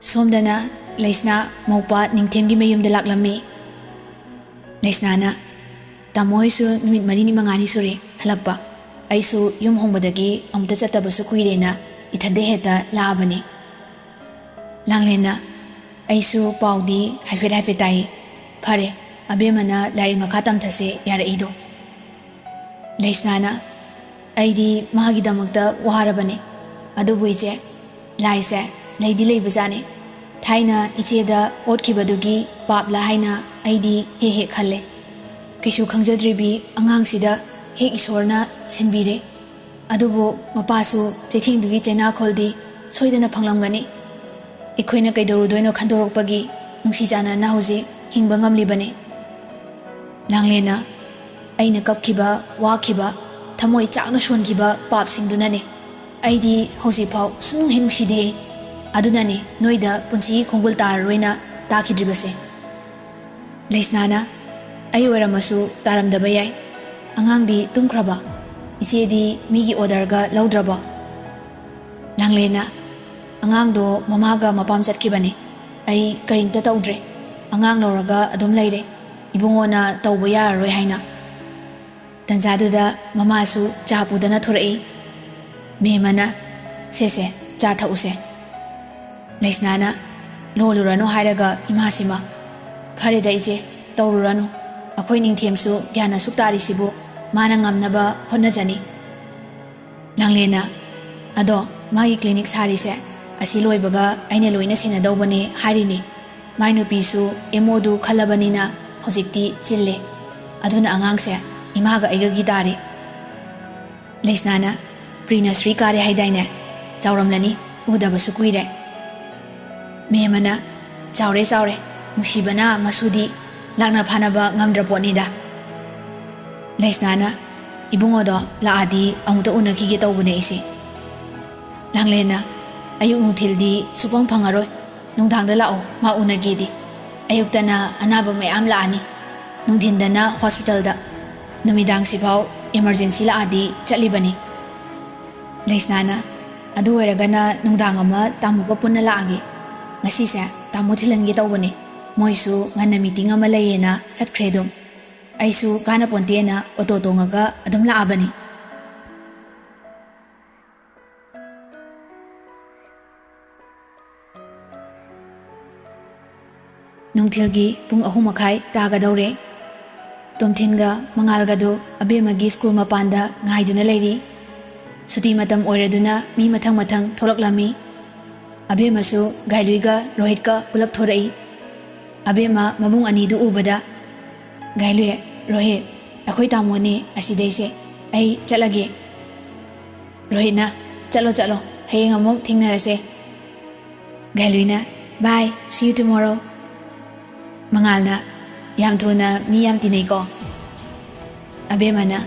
ꯁꯣꯝꯗꯅ ꯂꯩꯁꯅꯥ ꯃꯧꯄꯥ ꯅꯤꯡꯊꯦꯝꯒꯤ ꯃꯌꯨꯝꯗ ꯂꯥꯛꯂꯝꯃꯤ꯫ ꯂꯩꯁꯅꯥꯅ ꯇꯥꯃꯣ ꯍꯣꯏꯁꯨ ꯅꯨꯃꯤꯠ 4-5 ꯁꯨꯔꯦ ꯍꯜꯂꯛꯄ, ꯑꯩꯁꯨ ꯌꯨꯝ ꯍꯣꯡꯕꯗꯒꯤ ꯑꯃꯨꯛꯇ ꯆꯠꯇꯕꯁꯨ ꯀꯨꯏꯔꯦꯅ ꯏꯊꯟꯗ ꯍꯦꯛꯇ ꯂꯥꯛꯑꯕꯅꯤ꯫ ꯂꯥꯡꯂꯦꯟꯅ ꯑꯩꯁꯨ ꯄꯥꯎꯗꯤ ꯍꯥꯏꯐꯦꯠ ꯇꯥꯏ, ꯐꯔꯦ ꯑꯕꯦꯝꯃꯅ ꯂꯥꯏꯔꯤꯛ ꯃꯈꯥ ꯇꯝꯊꯁꯦ ꯌꯥꯔꯛꯏꯗꯣ꯫ ꯂꯩꯁꯅꯥꯅ ꯑꯩꯗꯤ ꯃꯥꯒꯤꯗꯃꯛꯇ ꯋꯥꯔꯕꯅꯤ, ꯑꯗꯨꯕꯨ ꯏꯆꯦ ꯂꯥꯏꯁꯦ ꯂꯩꯗꯤ ꯂꯩꯕꯖꯥꯠꯅꯤ, ꯊꯥꯏꯅ ꯏꯆꯦꯗ ꯑꯣꯠꯈꯤꯕꯗꯨꯒꯤ ꯄꯥꯞꯂ ꯍꯥꯏꯅ ꯑꯩꯗꯤ ꯍꯦꯛ ꯈꯜꯂꯦ꯫ ꯀꯩꯁꯨ ꯈꯪꯖꯗ꯭ꯔꯤꯕꯤ ꯑꯉꯥꯡꯁꯤꯗ ꯍꯦꯛ ꯏꯁꯣꯔꯅ ꯁꯤꯟꯕꯤꯔꯦ, ꯑꯗꯨꯕꯨ ꯃꯄꯥꯁꯨ ꯆꯩꯊꯦꯡꯗꯨꯒꯤ ꯆꯩꯅꯥꯈꯣꯜꯗꯤ ꯁꯣꯏꯗꯅ ꯐꯪꯂꯝꯒꯅꯤ꯫ ꯑꯩꯈꯣꯏꯅ ꯀꯩꯗꯧꯔꯨꯗꯣꯏꯅꯣ ꯈꯟꯗꯣꯔꯛꯄꯒꯤ ꯅꯨꯡꯁꯤ ꯆꯥꯟꯅꯅ ꯍꯧꯖꯤꯛ ꯍꯤꯡꯕ ꯉꯝꯂꯤꯕꯅꯤ꯫ ꯂꯥꯡꯂꯦꯟꯅ ꯑꯩꯅ ꯀꯞꯈꯤꯕ, ꯋꯥꯈꯤꯕ, ꯊꯃꯣꯏ ꯆꯥꯛꯅ ꯁꯣꯟꯈꯤꯕ ꯄꯥꯞꯁꯤꯡꯗꯨꯅꯅꯤ ꯑꯩꯗꯤ ꯍꯧꯖꯤꯛꯐꯥꯎ ꯁꯨꯡꯅꯨꯡ ꯍꯦꯛ ꯅꯨꯡꯁꯤꯗꯦ, ꯑꯗꯨꯅꯅꯤ ꯅꯣꯏꯗ ꯄꯨꯟꯁꯤꯒꯤ ꯈꯣꯡꯒꯨꯜ ꯇꯥꯔꯔꯣꯏꯅ ꯇꯥꯈꯤꯗ꯭ꯔꯤꯕꯁꯦ꯫ ꯂꯩꯁꯅꯥꯅ ꯑꯩ ꯑꯣꯏꯔꯝꯃꯁꯨ ꯇꯥꯔꯝꯗꯕ ꯌꯥꯏ, ꯑꯉꯥꯡꯗꯤ ꯇꯨꯝꯈ꯭ꯔꯕ, ꯏꯆꯦꯗꯤ ꯃꯤꯒꯤ ꯑꯣꯔꯗꯔꯒ ꯂꯧꯗ꯭ꯔꯕꯣ? ꯂꯥꯡꯂꯦꯟꯅ ꯑꯉꯥꯡꯗꯣ ꯃꯃꯥꯒ ꯃꯄꯥꯝ ꯆꯠꯈꯤꯕꯅꯤ, ꯑꯩ ꯀꯔꯤꯝꯇ ꯇꯧꯗ꯭ꯔꯦ, ꯑꯉꯥꯡ ꯂꯧꯔꯒ ꯑꯗꯨꯝ ꯂꯩꯔꯦ, ꯏꯕꯨꯡꯉꯣꯅ ꯇꯧꯕ ꯌꯥꯔꯔꯣꯏ ꯍꯥꯏꯅ꯫ ꯇꯟꯖꯥꯗꯨꯗ ꯃꯃꯥꯁꯨ ꯆꯥ ꯄꯨꯗꯅ ꯊꯣꯔꯛꯏ꯫ ꯃꯦꯝꯃꯅ ꯁꯦ ꯆꯥ ꯊꯛꯎꯁꯦ꯫ ꯂꯩꯁꯅꯥꯅ ꯂꯣꯜꯂꯨꯔꯅꯨ ꯍꯥꯏꯔꯒ ꯏꯃꯥꯁꯤꯃ, ꯐꯔꯦꯗ ꯏꯆꯦ ꯇꯧꯔꯨꯔꯅꯨ, ꯑꯩꯈꯣꯏ ꯅꯤꯡꯊꯦꯝꯁꯨ ꯒ꯭ꯌꯥꯟ ꯑꯁꯨꯛ ꯇꯥꯔꯤꯁꯤꯕꯨ ꯃꯥꯅ ꯉꯝꯅꯕ ꯍꯣꯠꯅꯖꯅꯤ꯫ ꯂꯥꯡꯂꯦꯟꯅ ꯑꯗꯣ ꯃꯥꯒꯤ ꯀ꯭ꯂꯤꯅꯤꯛ ꯁꯥꯔꯤꯁꯦ ꯑꯁꯤ ꯂꯣꯏꯕꯒ ꯑꯩꯅ ꯂꯣꯏꯅ ꯁꯦꯟꯅꯗꯧꯕꯅꯦ ꯍꯥꯏꯔꯤꯅꯤ, ꯃꯥꯏ ꯅꯨꯄꯤꯁꯨ ꯑꯦꯝꯑꯣꯗꯨ ꯈꯜꯂꯕꯅꯤꯅ ꯍꯧꯖꯤꯛꯇꯤ ꯆꯤꯜꯂꯦ, ꯑꯗꯨꯅ ꯑꯉꯥꯡꯁꯦ ꯏꯃꯥꯒ ꯑꯩꯒꯒꯤ ꯇꯥꯔꯦ꯫ ꯂꯩꯁꯅꯥꯅ ꯄ꯭ꯔꯤ ꯅꯁꯔꯤ ꯀꯥꯔꯦ ꯍꯥꯏꯗꯥꯏꯅꯦ, ꯆꯥꯎꯔꯝꯂꯅꯤ, ꯎꯗꯕꯁꯨ ꯀꯨꯏꯔꯦ꯫ ꯃꯦꯝꯃꯅ ꯆꯥꯎꯔꯦ, ꯅꯨꯡꯁꯤꯕꯅ ꯃꯁꯨꯗꯤ ꯂꯥꯛꯅ ꯐꯥꯅꯕ ꯉꯝꯗ꯭ꯔ ꯄꯣꯠꯅꯤꯗ꯫ ꯂꯩꯁꯅꯥꯅ ꯏꯕꯨꯡꯉꯣꯗꯣ ꯂꯥꯛꯑꯗꯤ ꯑꯃꯨꯛꯇ ꯎꯅꯈꯤꯒꯦ ꯇꯧꯕꯅꯦ ꯑꯩꯁꯦ꯫ ꯂꯥꯡꯂꯦꯟꯅ ꯑꯌꯨꯛ ꯅꯨꯡꯊꯤꯜꯗꯤ ꯁꯨꯐꯪ ꯐꯪꯉꯔꯣꯏ, ꯅꯨꯡꯗꯥꯡꯗ ꯂꯥꯛꯑꯣ ꯃꯥ ꯎꯅꯒꯦꯗꯤ, ꯑꯌꯨꯛꯇꯅ ꯑꯅꯥꯕ ꯃꯌꯥꯝ ꯂꯥꯛꯑꯅꯤ, ꯅꯨꯡꯊꯤꯟꯗꯅ ꯍꯣꯁꯄꯤꯇꯥꯜꯗ, ꯅꯨꯃꯤꯗꯥꯡꯁꯤꯐꯥꯎ ꯏꯃꯔꯖꯦꯟꯁꯤ ꯂꯥꯛꯑꯗꯤ ꯆꯠꯂꯤꯕꯅꯤ꯫ ꯂꯩꯁꯅꯥꯅ ꯑꯗꯨ ꯑꯣꯏꯔꯒꯅ ꯅꯨꯡꯗꯥꯡ ꯑꯃ ꯇꯥꯃꯣꯒ ꯄꯨꯟꯅ ꯂꯥꯛꯑꯒꯦ, ꯉꯁꯤꯁꯦ ꯇꯥꯃꯣ ꯊꯤꯜꯍꯟꯒꯦ ꯇꯧꯕꯅꯤ, ꯃꯣꯏꯁꯨ ꯉꯟꯅ ꯃꯤꯇꯤꯡ ꯑꯃ ꯂꯩꯌꯦꯅ ꯆꯠꯈ꯭ꯔꯦ ꯑꯗꯨꯝ, ꯑꯩꯁꯨ ꯀꯥꯟꯅꯄꯣꯟꯇꯦꯅ ꯑꯣꯇꯣ ꯇꯣꯡꯉꯒ ꯑꯗꯨꯝ ꯂꯥꯛꯑꯕꯅꯤ꯫ ꯅꯨꯡꯊꯤꯜꯒꯤ ꯄꯨꯡ 3:30 ꯇꯥꯒꯗꯧꯔꯦ꯫ ꯇꯣꯝꯊꯤꯟꯒ ꯃꯉꯥꯜꯒꯗꯨ ꯑꯕꯦꯝꯃꯒꯤ ꯁ꯭ꯀꯨꯜ ꯃꯄꯥꯟꯗ ꯉꯥꯏꯗꯨꯅ ꯂꯩꯔꯤ꯫ ꯁꯨꯇꯤ ꯃꯇꯝ ꯑꯣꯏꯔꯗꯨꯅ ꯃꯤ ꯃꯊꯪ ꯊꯣꯛꯂꯛꯂꯝꯃꯤ꯫ ꯑꯕꯦꯝꯃꯁꯨ ꯒꯥꯏꯂꯨꯏꯒ ꯔꯣꯍꯤꯠꯀ ꯄꯨꯂꯞ ꯊꯣꯔꯛꯏ꯫ ꯑꯕꯦꯝꯃ ꯃꯕꯨꯡ ꯑꯅꯤꯗꯨ ꯎꯕꯗ, ꯒꯥꯏꯂꯨꯏ, ꯔꯣꯍꯤꯠ, ꯑꯩꯈꯣꯏ ꯇꯥꯃꯣꯅꯦ ꯑꯁꯤꯗꯩꯁꯦ, ꯑꯩ ꯆꯠꯂꯒꯦ꯫ ꯔꯣꯍꯤꯠꯅ ꯆꯠꯂꯣ, ꯍꯌꯦꯡ ꯑꯃꯨꯛ ꯊꯦꯡꯅꯔꯁꯦ꯫ ꯒꯥꯏꯂꯨꯏꯅ ꯕꯥꯏ, ꯁꯤ ꯌꯨ ꯇꯨꯃꯣꯔꯣ꯫ ꯃꯉꯥꯜꯅ ꯌꯥꯝ ꯊꯨꯅ ꯃꯤ ꯌꯥꯝ ꯇꯤꯟꯅꯩꯀꯣ꯫ ꯑꯕꯦꯝꯃꯅ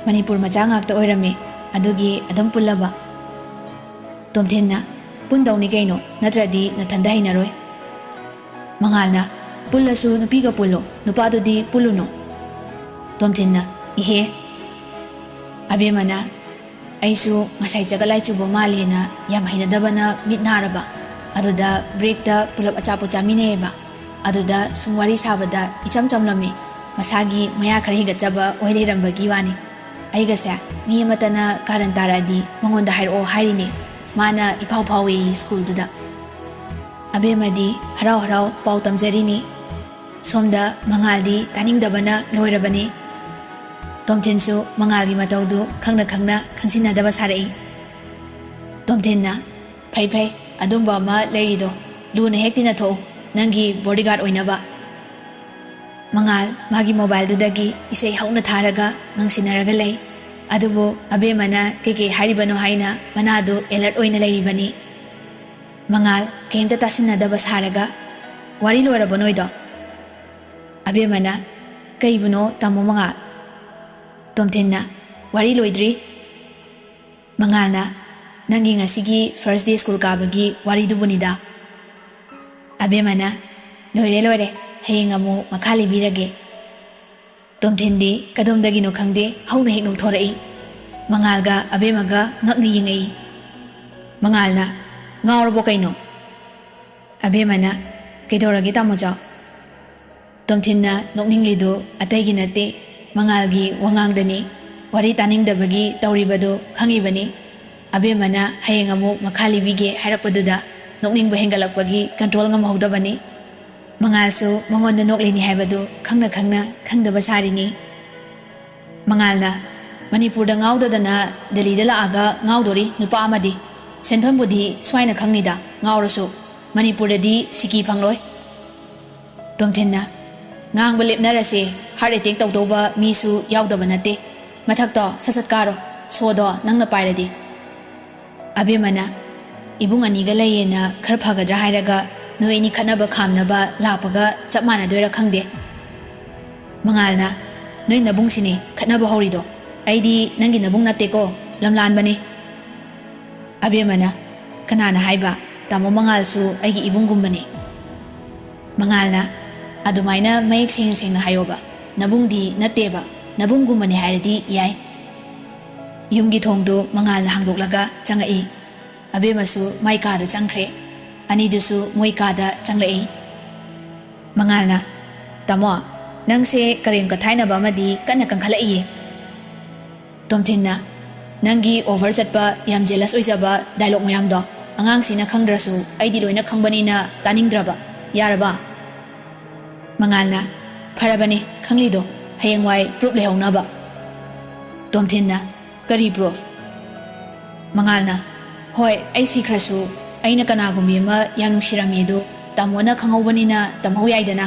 ꯃꯅꯤꯄꯨꯔ ꯃꯆꯥ ꯉꯥꯛꯇ ꯑꯣꯏꯔꯝꯃꯦ, ꯑꯗꯨꯒꯤ ꯑꯗꯨꯝ ꯄꯨꯜꯂꯕ꯫ ꯇꯣꯝꯊꯤꯟꯅ ꯄꯨꯟꯗꯧꯅꯤ ꯀꯩꯅꯣ, ꯅꯠꯇ꯭ꯔꯗꯤ ꯅꯊꯟꯗ ꯍꯩꯅꯔꯣꯏ꯫ ꯃꯉꯥꯜꯅ ꯄꯨꯜꯂꯁꯨ ꯅꯨꯄꯤꯒ ꯄꯨꯜꯂꯨ, ꯅꯨꯄꯥꯗꯨꯗꯤ ꯄꯨꯜꯂꯨꯅꯨ꯫ ꯇꯣꯝꯊꯤꯟꯅ ꯏꯍꯦ꯫ ꯑꯕꯦꯝꯃꯅ ꯑꯩꯁꯨ ꯉꯁꯥꯏ ꯖꯒꯠꯂꯥꯏ ꯆꯨꯕ ꯃꯥꯜꯂꯦꯅ ꯌꯥꯝ ꯍꯩꯅꯗꯕꯅ ꯃꯤꯠ ꯅꯥꯔꯕ, ꯑꯗꯨꯗ ꯕ꯭ꯔꯦꯛꯇ ꯄꯨꯂꯞ ꯑꯆꯥꯄꯣꯠ ꯆꯥꯃꯤꯟꯅꯩꯌꯦꯕ, ꯑꯗꯨꯗ ꯁꯨꯝ ꯋꯥꯔꯤ ꯁꯥꯕꯗ ꯏꯆꯝ ꯆꯝꯂꯝꯃꯤ, ꯃꯁꯥꯒꯤ ꯃꯌꯥ ꯈꯔ ꯍꯤꯒꯠꯆꯕ ꯑꯣꯏ ꯂꯩꯔꯝꯕꯒꯤ ꯋꯥꯅꯤ꯫ ꯑꯩꯒꯁꯦ ꯃꯤ ꯑꯃꯠꯇꯅ ꯀꯥꯔꯟ ꯇꯥꯔꯛꯑꯗꯤ ꯃꯉꯣꯟꯗ ꯍꯥꯏꯔꯛꯑꯣ ꯍꯥꯏꯔꯤꯅꯤ, ꯃꯥꯅ ꯏꯐꯥꯎ ꯐꯥꯎꯏ ꯁ꯭ꯀꯨꯜꯗꯨꯗ꯫ ꯑꯕꯦꯝꯃꯗꯤ ꯍꯔꯥꯎ ꯄꯥꯎ ꯇꯝꯖꯔꯤꯅꯤ, ꯁꯣꯝꯗ ꯃꯉꯥꯜꯗꯤ ꯇꯥꯅꯤꯡꯗꯕꯅ ꯂꯣꯏꯔꯕꯅꯤ꯫ ꯇꯣꯝꯊꯤꯟꯁꯨ ꯃꯉꯥꯜꯒꯤ ꯃꯇꯧꯗꯨ ꯈꯪꯅ ꯈꯪꯖꯤꯟꯅꯗꯕ ꯁꯥꯔꯛꯏ꯫ ꯇꯣꯝꯊꯤꯟꯅ ꯐꯩ, ꯑꯗꯨꯝꯕ ꯑꯃ ꯂꯩꯔꯤꯗꯣ, ꯂꯨꯅ ꯍꯦꯛ ꯇꯤꯟꯅꯊꯣꯛꯎ, ꯅꯪꯒꯤ ꯕꯣꯗꯤꯒꯥꯔꯗ ꯑꯣꯏꯅꯕ꯫ ꯃꯉꯥꯜ ꯃꯥꯒꯤ ꯃꯣꯕꯥꯏꯜꯗꯨꯗꯒꯤ ꯏꯁꯩ ꯍꯧꯅ ꯊꯥꯔꯒ ꯉꯪꯁꯤꯟꯅꯔꯒ ꯂꯩ, ꯑꯗꯨꯕꯨ ꯑꯕꯦꯝꯃꯅ ꯀꯩꯀꯩ ꯍꯥꯏꯔꯤꯕꯅꯣ ꯍꯥꯏꯅ ꯃꯅꯥꯗꯨ ꯑꯦꯂꯔꯠ ꯑꯣꯏꯅ ꯂꯩꯔꯤꯕꯅꯤ꯫ ꯃꯉꯥꯜ ꯀꯩꯝꯇ ꯇꯥꯁꯤꯟꯅꯗꯕ ꯁꯥꯔꯒ, ꯋꯥꯔꯤ ꯂꯣꯏꯔꯕꯣ ꯅꯣꯏꯗꯣ? ꯑꯕꯦꯝꯃꯅ ꯀꯩꯕꯨꯅꯣ ꯇꯥꯃꯣ ꯃꯉꯥꯜ? ꯇꯣꯝꯊꯤꯟꯅ ꯋꯥꯔꯤ ꯂꯣꯏꯗ꯭ꯔꯤ꯫ ꯃꯉꯥꯜꯅ ꯅꯪꯒꯤ ꯉꯁꯤꯒꯤ ꯐꯥꯔꯁ ꯗꯦ ꯁ꯭ꯀꯨꯜ ꯀꯥꯕꯒꯤ ꯋꯥꯔꯤꯗꯨꯕꯨꯅꯤꯗ꯫ ꯑꯕꯦꯝꯃꯅ ꯂꯣꯏꯔꯦ, ꯍꯌꯦꯡ ꯑꯃꯨꯛ ꯃꯈꯥ ꯂꯤꯕꯤꯔꯒꯦ꯫ ꯇꯣꯝꯊꯤꯟꯗꯤ ꯀꯗꯣꯝꯗꯒꯤꯅꯣ ꯈꯪꯗꯦ ꯍꯧꯅ ꯍꯦꯛ ꯅꯣꯛꯊꯣꯔꯛꯏ꯫ ꯃꯉꯥꯜꯒ ꯑꯕꯦꯝꯃꯒ ꯉꯛꯅ ꯌꯦꯡꯉꯛꯏ꯫ ꯃꯉꯥꯜꯅ ꯉꯥꯎꯔꯕꯣ ꯀꯩꯅꯣ? ꯑꯕꯦꯝꯃꯅ ꯀꯩꯗꯧꯔꯒꯦ ꯇꯥꯃꯣꯆꯥ? ꯇꯣꯝꯊꯤꯟꯅ ꯅꯣꯛꯅꯤꯡꯂꯤꯗꯨ ꯑꯇꯩꯒꯤ ꯅꯠꯇꯦ, ꯃꯉꯥꯜꯒꯤ ꯋꯥꯉꯥꯡꯗꯅꯤ꯫ ꯋꯥꯔꯤ ꯇꯥꯅꯤꯡꯗꯕꯒꯤ ꯇꯧꯔꯤꯕꯗꯨ ꯈꯪꯉꯤꯕꯅꯤ꯫ ꯑꯕꯦꯝꯃꯅ ꯍꯌꯦꯡ ꯑꯃꯨꯛ ꯃꯈꯥ ꯂꯤꯕꯤꯒꯦ ꯍꯥꯏꯔꯛꯄꯗꯨꯗ ꯅꯣꯛꯅꯤꯡꯕ ꯍꯦꯟꯒꯠꯂꯛꯄꯒꯤ ꯀꯟꯇ꯭ꯔꯣꯜ ꯉꯝꯍꯧꯗꯕꯅꯤ꯫ ꯃꯉꯥꯜꯁꯨ ꯃꯉꯣꯟꯗ ꯅꯣꯛꯂꯤꯅꯤ ꯍꯥꯏꯕꯗꯨ ꯈꯪꯅ ꯈꯪꯅ ꯈꯪꯗꯕ ꯁꯥꯔꯤꯅꯤ꯫ ꯃꯉꯥꯜꯅ ꯃꯅꯤꯄꯨꯔꯗ ꯉꯥꯎꯗꯗꯅ ꯗꯦꯜꯂꯤꯗ ꯂꯥꯛꯑꯒ ꯉꯥꯎꯗꯣꯔꯤ ꯅꯨꯄꯥ ꯑꯃꯗꯤ ꯁꯦꯟꯐꯝꯕꯨꯗꯤ ꯁ꯭ꯋꯥꯏꯅ ꯈꯪꯅꯤꯗ, ꯉꯥꯎꯔꯁꯨ ꯃꯅꯤꯄꯨꯔꯗꯗꯤ ꯁꯤꯀꯤ ꯐꯪꯂꯣꯏ꯫ ꯇꯣꯝꯊꯤꯟꯅ ꯉꯥꯡꯕ ꯂꯦꯞꯅꯔꯁꯦ, ꯍꯥꯔꯠ ꯑꯦꯇꯦꯛ ꯇꯧꯗꯧꯕ ꯃꯤꯁꯨ ꯌꯥꯎꯗꯕ ꯅꯠꯇꯦ꯫ ꯃꯊꯛꯇꯣ ꯁꯠ ꯀꯥꯔꯣ, ꯁꯣꯗꯣ ꯅꯪꯅ ꯄꯥꯏꯔꯗꯤ꯫ ꯑꯕꯦꯝꯃꯅ ꯏꯕꯨꯡ ꯑꯅꯤꯒ ꯂꯩꯌꯦꯅ ꯈꯔ ꯐꯒꯗ꯭ꯔꯥ ꯍꯥꯏꯔꯒ ꯅꯣꯏ ꯑꯅꯤ ꯈꯠꯅꯕ ꯈꯥꯝꯅꯕ ꯂꯥꯛꯄꯒ ꯆꯞ ꯃꯥꯟꯅꯗꯣꯏꯔꯥ ꯈꯪꯗꯦ꯫ ꯃꯉꯥꯜꯅ ꯅꯣꯏ ꯅꯕꯨꯡꯁꯤꯅꯤ ꯈꯠꯅꯕ ꯍꯧꯔꯤꯗꯣ, ꯑꯩꯗꯤ ꯅꯪꯒꯤ ꯅꯕꯨꯡ ꯅꯠꯇꯦꯀꯣ, ꯂꯝꯂꯥꯟꯕꯅꯤ꯫ ꯑꯕꯦꯝꯃꯅ ꯀꯅꯥꯅ ꯍꯥꯏꯕ? ꯇꯥꯃꯣ ꯃꯉꯥꯜꯁꯨ ꯑꯩꯒꯤ ꯏꯕꯨꯡꯒꯨꯝꯕꯅꯤ꯫ ꯃꯉꯥꯜꯅ ꯑꯗꯨꯃꯥꯏꯅ ꯃꯌꯦꯛ ꯁꯦꯡꯅ ꯍꯥꯏꯌꯣꯕ, ꯅꯕꯨꯡꯗꯤ ꯅꯠꯇꯦꯕ, ꯅꯕꯨꯡꯒꯨꯝꯕꯅꯤ ꯍꯥꯏꯔꯗꯤ ꯌꯥꯏ꯫ ꯌꯨꯝꯒꯤ ꯊꯣꯡꯗꯨ ꯃꯉꯥꯜꯅ ꯍꯥꯡꯗꯣꯛꯂꯒ ꯆꯪꯉꯛꯏ꯫ ꯑꯕꯦꯝꯃꯁꯨ ꯃꯥꯏ ꯀꯥꯗ ꯆꯪꯈ꯭ꯔꯦ, ꯑꯅꯤꯗꯨꯁꯨ ꯃꯣꯏ ꯀꯥꯗ ꯆꯪꯂꯛꯏ꯫ ꯃꯉꯥꯜꯅ ꯇꯥꯃꯣ, ꯅꯪꯁꯦ ꯀꯔꯦꯝ ꯀꯊꯥꯏꯅꯕ ꯑꯃꯗꯤ ꯀꯟꯅ ꯀꯟꯈꯠꯂꯛꯏꯌꯦ꯫ ꯇꯣꯝꯊꯤꯟꯅ ꯅꯪꯒꯤ ꯑꯣꯚꯔ ꯆꯠꯄ ꯌꯥꯝ ꯖꯦꯂꯁ ꯑꯣꯏꯖꯕ ꯗꯥꯏꯂꯣꯛ ꯃꯌꯥꯝꯗꯣ ꯑꯉꯥꯡꯁꯤꯅ ꯈꯪꯗ꯭ꯔꯁꯨ ꯑꯩꯗꯤ ꯂꯣꯏꯅ ꯈꯪꯕꯅꯤꯅ ꯇꯥꯅꯤꯡꯗ꯭ꯔꯕ, ꯌꯥꯔꯕ? ꯃꯉꯥꯜꯅ ꯐꯔꯕꯅꯤ ꯈꯪꯂꯤꯗꯣ, ꯍꯌꯦꯡꯋꯥꯏ ꯄ꯭ꯔꯨꯞ ꯂꯩꯍꯧꯅꯕ꯫ ꯇꯣꯝꯊꯤꯟꯅ ꯀꯔꯤ ꯄ꯭ꯔꯨꯐ? ꯃꯉꯥꯜꯅ ꯍꯣꯏ, ꯑꯩ ꯁꯤꯈ꯭ꯔꯁꯨ ꯑꯩꯅ ꯀꯅꯥꯒꯨꯝꯕꯤ ꯑꯃ ꯌꯥꯝ ꯅꯨꯡꯁꯤꯔꯝꯃꯦꯗꯨ ꯇꯥꯃꯣꯅ ꯈꯪꯍꯧꯕꯅꯤꯅ ꯇꯝꯍꯧ ꯌꯥꯏꯗꯅ꯫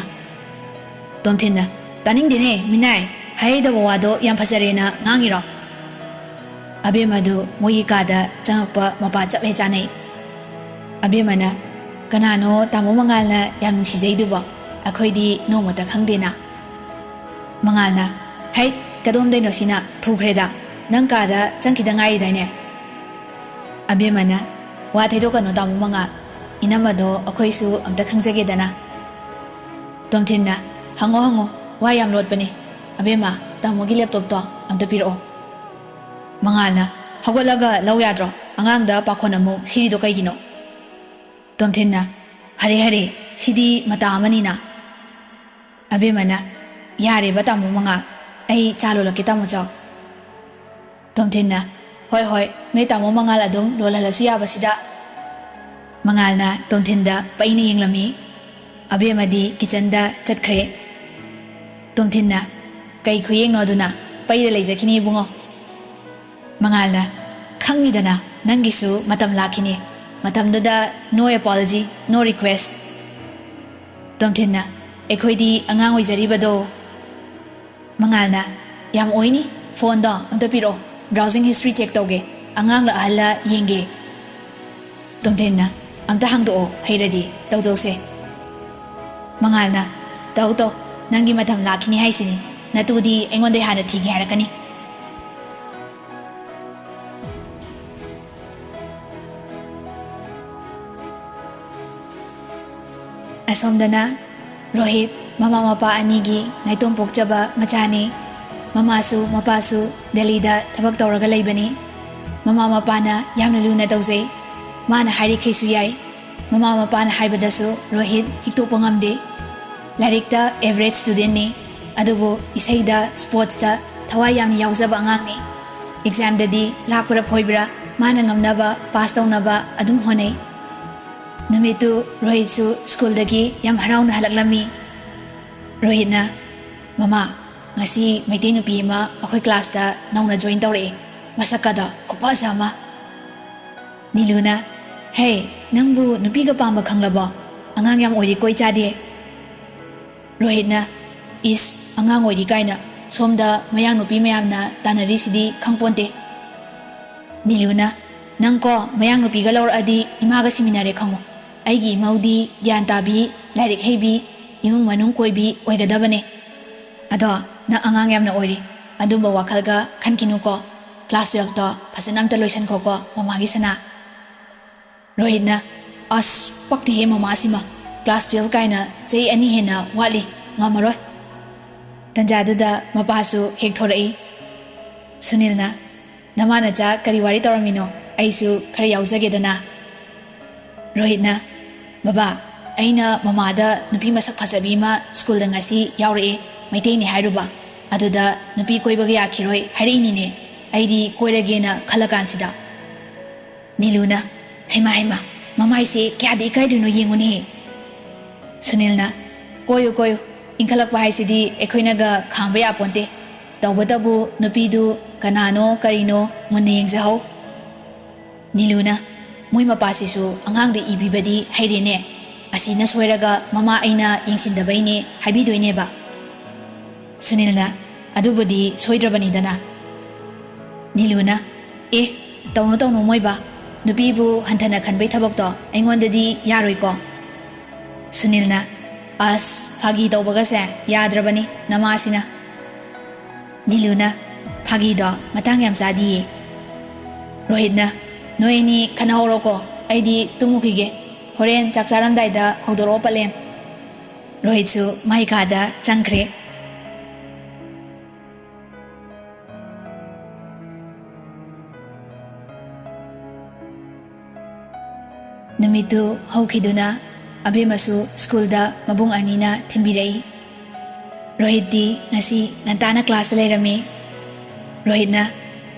ꯇꯣꯝꯊꯤꯟꯅ ꯇꯥꯅꯤꯡꯗꯦꯅꯦ ꯃꯤꯅꯥꯏ, ꯍꯥꯏꯍꯩꯗꯕ ꯋꯥꯗꯣ ꯌꯥꯝ ꯐꯖꯔꯦꯅ ꯉꯥꯡꯉꯤꯔꯣ? ꯑꯕꯦꯝꯃꯗꯨ ꯃꯣꯏꯒꯤ ꯀꯥꯗ ꯆꯪꯉꯛꯄ ꯃꯄꯥ ꯆꯞ ꯍꯦꯛ ꯆꯥꯅꯩ꯫ ꯑꯕꯦꯝꯃꯅ ꯀꯅꯥꯅꯣ ꯇꯥꯃꯣ ꯃꯉꯥꯜꯅ ꯌꯥꯝ ꯅꯨꯡꯁꯤꯖꯩꯗꯨꯕꯣ? ꯑꯩꯈꯣꯏꯗꯤ ꯅꯣꯡꯃꯇ ꯈꯪꯗꯦꯅ꯫ ꯃꯉꯥꯜꯅ ꯍꯩ, ꯀꯗꯣꯝꯗꯩꯅꯣ ꯁꯤꯅ, ꯊꯨꯈ꯭ꯔꯦꯗ, ꯅꯪ ꯀꯥꯗ ꯆꯪꯈꯤꯗ ꯉꯥꯏꯔꯤꯗꯥꯏꯅꯦ꯫ ꯑꯕꯦꯝꯃꯅ ꯋꯥ ꯊꯩꯗꯣꯛꯀꯅꯣ ꯇꯥꯃꯣ ꯃꯉꯥꯜ, ꯏꯅꯝꯃꯗꯣ ꯑꯩꯈꯣꯏꯁꯨ ꯑꯝꯇ ꯈꯪꯖꯒꯦꯗꯅ꯫ ꯇꯣꯝꯊꯤꯟꯅ ꯍꯪꯉꯣ, ꯋꯥ ꯌꯥꯝ ꯂꯣꯠꯄꯅꯤ꯫ ꯑꯕꯦꯝꯃ, ꯇꯥꯃꯣꯒꯤ ꯂꯦꯞꯇꯣꯞꯇꯣ ꯑꯝꯇ ꯄꯤꯔꯛꯑꯣ꯫ ꯃꯉꯥꯜꯅ ꯍꯧꯒꯠꯂꯒ ꯂꯧ ꯌꯥꯗ꯭ꯔꯣ, ꯑꯉꯥꯡꯗ ꯄꯥꯈꯣꯟ ꯑꯃꯨꯛ ꯁꯤꯔꯤꯗꯣ ꯀꯩꯒꯤꯅꯣ? ꯇꯣꯝꯊꯤꯟꯅ ꯍꯔꯦ, ꯁꯤꯗꯤ ꯃꯇꯥ ꯑꯃꯅꯤꯅ꯫ ꯑꯕꯦꯝꯃꯅ ꯌꯥꯔꯦꯕ ꯇꯥꯃꯣ ꯃꯉꯥꯜ, ꯑꯩ ꯆꯥ ꯂꯣꯜꯂꯛꯀꯦ ꯇꯥꯃꯣꯆꯥ꯫ ꯇꯣꯝꯊꯤꯟꯅ ꯍꯣꯏ, ꯅꯣꯏ ꯇꯥꯃꯣ ꯃꯉꯥꯜ ꯑꯗꯨꯝ ꯂꯣꯜꯍꯜꯂꯁꯨ ꯌꯥꯕꯁꯤꯗ꯫ ꯃꯉꯥꯜꯅ ꯇꯣꯝꯊꯤꯟꯗ ꯄꯩꯅ ꯌꯦꯡꯂꯝꯃꯤ꯫ ꯑꯕꯦꯝꯃꯗꯤ ꯀꯤꯆꯟꯗ ꯆꯠꯈ꯭ꯔꯦ꯫ ꯇꯣꯝꯊꯤꯟꯅ ꯀꯩ ꯈꯨꯌꯦꯡꯅꯣ ꯑꯗꯨꯅ, ꯄꯩꯔ ꯂꯩꯖꯈꯤꯅꯤ ꯏꯕꯨꯡꯉꯣ꯫ ꯃꯉꯥꯜꯅ ꯈꯪꯉꯤꯗꯅ ꯅꯪꯒꯤꯁꯨ ꯃꯇꯝ ꯂꯥꯛꯈꯤꯅꯤ, ꯃꯇꯝꯗꯨꯗ ꯅꯣ ꯑꯦꯄꯣꯂꯣꯖꯤ, ꯅꯣ ꯔꯤꯀ꯭ꯋꯦꯁ꯫ ꯇꯣꯝꯊꯤꯟꯅ ꯑꯩꯈꯣꯏꯗꯤ ꯑꯉꯥꯡ ꯑꯣꯏꯖꯔꯤꯕꯗꯣ꯫ ꯃꯉꯥꯜꯅ ꯌꯥꯝ ꯑꯣꯏꯅꯤ, ꯐꯣꯟꯗꯣ ꯑꯝꯇ ꯄꯤꯔꯛꯑꯣ, ꯕ꯭ꯔꯥꯎꯖꯤꯡ ꯍꯤꯁꯇ꯭ꯔꯤ ꯆꯦꯛ ꯇꯧꯒꯦ, ꯑꯉꯥꯡꯂ ꯑꯍꯜꯂ ꯌꯦꯡꯒꯦ꯫ ꯇꯣꯝꯊꯤꯟꯅ ꯑꯝꯇ ꯍꯥꯡꯗꯣꯛꯑꯣ, ꯍꯩꯔꯗꯤ ꯇꯧꯖꯧꯁꯦ꯫ ꯃꯉꯥꯜꯅ ꯇꯧ, ꯅꯪꯒꯤ ꯃꯇꯝ ꯂꯥꯛꯈꯤꯅꯤ ꯍꯥꯏꯁꯤꯅꯤ, ꯅꯇꯨꯗꯤ ꯑꯩꯉꯣꯟꯗꯩ ꯍꯥꯟꯅ ꯊꯤꯒꯦ ꯍꯥꯏꯔꯛꯀꯅꯤ꯫ ꯑꯁꯣꯝꯗꯅ ꯔꯣꯍꯤꯠ ꯃꯃꯥ ꯃꯄꯥ ꯑꯅꯤꯒꯤ ꯅꯥꯏꯇꯣꯝ ꯄꯣꯛꯆꯕ ꯃꯆꯥꯅꯤ꯫ ꯃꯃꯥꯁꯨ ꯃꯄꯥꯁꯨ ꯗꯦꯜꯂꯤꯗ ꯊꯕꯛ ꯇꯧꯔꯒ ꯂꯩꯕꯅꯤ꯫ ꯃꯃꯥ ꯃꯄꯥꯅ ꯌꯥꯝꯅ ꯂꯨꯅ ꯇꯧꯖꯩ, ꯃꯥꯅ ꯍꯥꯏꯔꯤꯈꯩꯁꯨ ꯌꯥꯏ꯫ ꯃꯃꯥ ꯃꯄꯥꯅ ꯍꯥꯏꯕꯗꯁꯨ ꯔꯣꯍꯤꯠ ꯍꯤꯛꯇꯣꯛꯄ ꯉꯝꯗꯦ꯫ ꯂꯥꯏꯔꯤꯛꯇ ꯑꯦꯚꯔꯦꯖ ꯁ꯭ꯇꯨꯗꯦꯟꯅꯤ, ꯑꯗꯨꯕꯨ ꯏꯁꯩꯗ ꯁ꯭ꯄꯣꯔꯠꯁꯇ ꯊꯋꯥꯏ ꯌꯥꯝꯅ ꯌꯥꯎꯖꯕ ꯑꯉꯥꯡꯅꯤ꯫ ꯑꯦꯛꯖꯥꯝꯗꯗꯤ ꯂꯥꯛꯄ꯭ꯔꯥ ꯐꯣꯏꯕ꯭ꯔꯥ ꯃꯥꯅ ꯉꯝꯅꯕ ꯄꯥꯁ ꯇꯧꯅꯕ ꯑꯗꯨꯝ ꯍꯣꯠꯅꯩ꯫ ꯅꯨꯃꯤꯠꯇꯨ ꯔꯣꯍꯤꯠꯁꯨ ꯁ꯭ꯀꯨꯜꯗꯒꯤ ꯌꯥꯝ ꯍꯔꯥꯎꯅ ꯍꯜꯂꯛꯂꯝꯃꯤ꯫ ꯔꯣꯍꯤꯠꯅ ꯃꯃꯥ, ꯉꯁꯤ ꯃꯩꯇꯩ ꯅꯨꯄꯤ ꯑꯃ ꯑꯩꯈꯣꯏ ꯀ꯭ꯂꯥꯁꯇ ꯅꯧꯅ ꯖꯣꯏꯟ ꯇꯧꯔꯛꯑꯦ, ꯃꯁꯛꯀꯗꯣ ꯈꯨꯐꯖ ꯑꯃ꯫ ꯅꯤꯂꯨꯅ ꯍꯦ, ꯅꯪꯕꯨ ꯅꯨꯄꯤꯒ ꯄꯥꯝꯕ ꯈꯪꯂꯕꯣ? ꯑꯉꯥꯡ ꯌꯥꯝ ꯑꯣꯏꯔꯤ ꯀꯣ ꯏꯆꯥꯗꯤ꯫ ꯔꯣꯍꯤꯠꯅ ꯏꯁ, ꯑꯉꯥꯡ ꯑꯣꯏꯔꯤ ꯀꯥꯏꯅ, ꯁꯣꯝꯗ ꯃꯌꯥꯡ ꯅꯨꯄꯤ ꯃꯌꯥꯝꯅ ꯇꯥꯟꯅꯔꯤꯁꯤꯗꯤ ꯈꯪꯄꯣꯟꯇꯦ꯫ ꯅꯤꯂꯨꯅ ꯅꯪꯀꯣ ꯃꯌꯥꯡ ꯅꯨꯄꯤꯒ ꯂꯧꯔꯛꯑꯗꯤ ꯏꯃꯥꯒ ꯁꯤꯃꯤꯟꯅꯔꯦ ꯈꯪꯉꯣ꯫ ꯑꯩꯒꯤ ꯏꯃꯧꯗꯤ ꯒ꯭ꯌꯥꯟ ꯇꯥꯕꯤ, ꯂꯥꯏꯔꯤꯛ ꯍꯩꯕꯤ, ꯏꯃꯨꯡ ꯃꯅꯨꯡ ꯀꯣꯏꯕꯤ ꯑꯣꯏꯒꯗꯕꯅꯦ꯫ ꯑꯗꯣ ꯅꯪ ꯑꯉꯥꯡ ꯌꯥꯝꯅ ꯑꯣꯏꯔꯤ, ꯑꯗꯨꯝꯕ ꯋꯥꯈꯜꯒ ꯈꯟꯈꯤꯅꯨꯀꯣ, ꯀ꯭ꯂꯥꯁ 12ꯇꯣ ꯐꯖꯅ ꯑꯝꯇ ꯂꯣꯏꯁꯟꯈꯣꯀꯣ ꯃꯃꯥꯒꯤ ꯁꯅꯥ꯫ ꯔꯣꯍꯤꯠꯅ ꯑꯁ, ꯄꯛꯇꯦꯍꯦ ꯃꯃꯥꯁꯤꯃ, ꯀ꯭ꯂꯥꯁ 12 ꯀꯥꯏꯅ ꯆꯍꯤ 2 ꯍꯦꯟꯅ ꯋꯥꯠꯂꯤ, ꯉꯝꯃꯔꯣꯏ꯫ ꯇꯟꯖꯥꯗꯨꯗ ꯃꯄꯥꯁꯨ ꯍꯦꯛ ꯊꯣꯔꯛꯏ꯫ ꯁꯨꯅꯤꯜꯅ ꯅꯃꯥꯅꯆꯥ ꯀꯔꯤ ꯋꯥꯔꯤ ꯇꯧꯔꯝꯃꯤꯅꯣ, ꯑꯩꯁꯨ ꯈꯔ ꯌꯥꯎꯖꯒꯦꯗꯅ꯫ ꯔꯣꯍꯤꯠꯅ ꯕꯕꯥ, ꯑꯩꯅ ꯃꯃꯥꯗ ꯅꯨꯄꯤ ꯃꯁꯛ ꯐꯖꯕꯤ ꯑꯃ ꯁ꯭ꯀꯨꯜꯗ ꯉꯁꯤ ꯌꯥꯎꯔꯛꯑꯦ, ꯃꯩꯇꯩꯅꯤ ꯍꯥꯏꯔꯨꯕ. ꯑꯗꯨꯗ ꯅꯨꯄꯤ ꯀꯣꯏꯕꯒ ꯌꯥꯈꯤꯔꯣꯏ ꯍꯥꯏꯔꯛꯏꯅꯤꯅꯦ. ꯑꯩꯗꯤ ꯀꯣꯏꯔꯒꯦꯅ ꯈꯜꯂꯀꯥꯟꯁꯤꯗ. ꯅꯤꯂꯨꯅ, ꯍꯩꯃꯥ ꯍꯩꯃꯥ, ꯃꯃꯥꯏꯁꯦ ꯀꯌꯥꯗꯤ ꯏꯀꯥꯏꯗꯣꯏꯅꯣ ꯌꯦꯡꯉꯨꯅꯦ. ꯁꯨꯅꯤꯜꯅ, ꯀꯣꯏꯌꯨ ꯀꯣꯏꯌꯨ, ꯏꯟꯈꯠꯂꯛꯄ ꯍꯥꯏꯁꯤꯗꯤ ꯑꯩꯈꯣꯏꯅꯒ ꯈꯥꯡꯕ ꯌꯥꯄꯣꯟꯇꯦ. ꯇꯧꯕꯇꯕꯨ ꯅꯨꯄꯤꯗꯨ ꯀꯅꯥꯅꯣ ꯀꯔꯤꯅꯣ ꯃꯨꯟꯅ ꯌꯦꯡꯖꯍꯧ. ꯅꯤꯂꯨꯅ, ꯃꯣꯏ ꯃꯄꯥꯁꯤꯁꯨ ꯑꯉꯥꯡꯗ ꯏꯕꯤꯕꯗꯤ ꯍꯩꯔꯦꯅꯦ. ꯑꯁꯤꯅ ꯁꯣꯏꯔꯒ ꯃꯃꯥ ꯑꯩꯅ ꯌꯦꯡꯁꯤꯟꯗꯕꯩꯅꯦ ꯍꯥꯏꯕꯤꯗꯣꯏꯅꯦꯕ. ꯁꯨꯅꯤꯜꯅ, ꯑꯗꯨꯕꯨꯗꯤ ꯁꯣꯏꯗ꯭ꯔꯕꯅꯤꯗꯅ. ꯅꯤꯂꯨꯅ, ꯇꯧꯅꯨ ꯇꯧꯅꯨ ꯃꯣꯏꯕ. ꯅꯨꯄꯤꯕꯨ ꯍꯟꯊꯅ ꯈꯟꯕꯩ ꯊꯕꯛꯇꯣ ꯑꯩꯉꯣꯟꯗꯗꯤ ꯌꯥꯔꯣꯏꯀꯣ. ꯁꯨꯅꯤꯜꯅ, ꯑꯁ ꯐꯥꯒꯤ ꯇꯧꯕꯒꯁꯦ ꯌꯥꯗ꯭ꯔꯕꯅꯤ ꯅꯃꯥꯁꯤꯅ. ꯅꯤꯂꯨꯅ, ꯐꯥꯒꯤꯗꯣ ꯃꯇꯥꯡ ꯌꯥꯝ ꯆꯥꯗꯤꯌꯦ. ꯔꯣꯍꯤꯠꯅ, ꯅꯣꯏ ꯑꯅꯤ ꯈꯟꯅꯍꯧꯔꯣꯀꯣ, ꯑꯩꯗꯤ ꯇꯨꯝꯃꯨꯈꯤꯒꯦ. ꯍꯣꯔꯦꯟ ꯆꯥꯛ ꯆꯥꯔꯝꯗꯥꯏꯗ ꯍꯧꯗꯣꯔꯛꯑꯣ ꯄꯠꯂꯦꯝ. ꯔꯣꯍꯤꯠꯁꯨ ꯃꯥꯏ ꯀꯥꯗ ꯆꯪꯈ꯭ꯔꯦ. ꯅꯨꯃꯤꯠꯇꯨ ꯍꯧꯈꯤꯗꯨꯅ ꯑꯕꯦꯝꯃꯁꯨ ꯁ꯭ꯀꯨꯜꯗ ꯃꯕꯨꯡ ꯑꯅꯤꯅ ꯊꯤꯟꯕꯤꯔꯛꯏ. ꯔꯣꯍꯤꯠꯇꯤ ꯉꯁꯤ ꯉꯟꯇꯥꯅ ꯀ꯭ꯂꯥꯁꯇ ꯂꯩꯔꯝꯃꯤ. ꯔꯣꯍꯤꯠꯅ,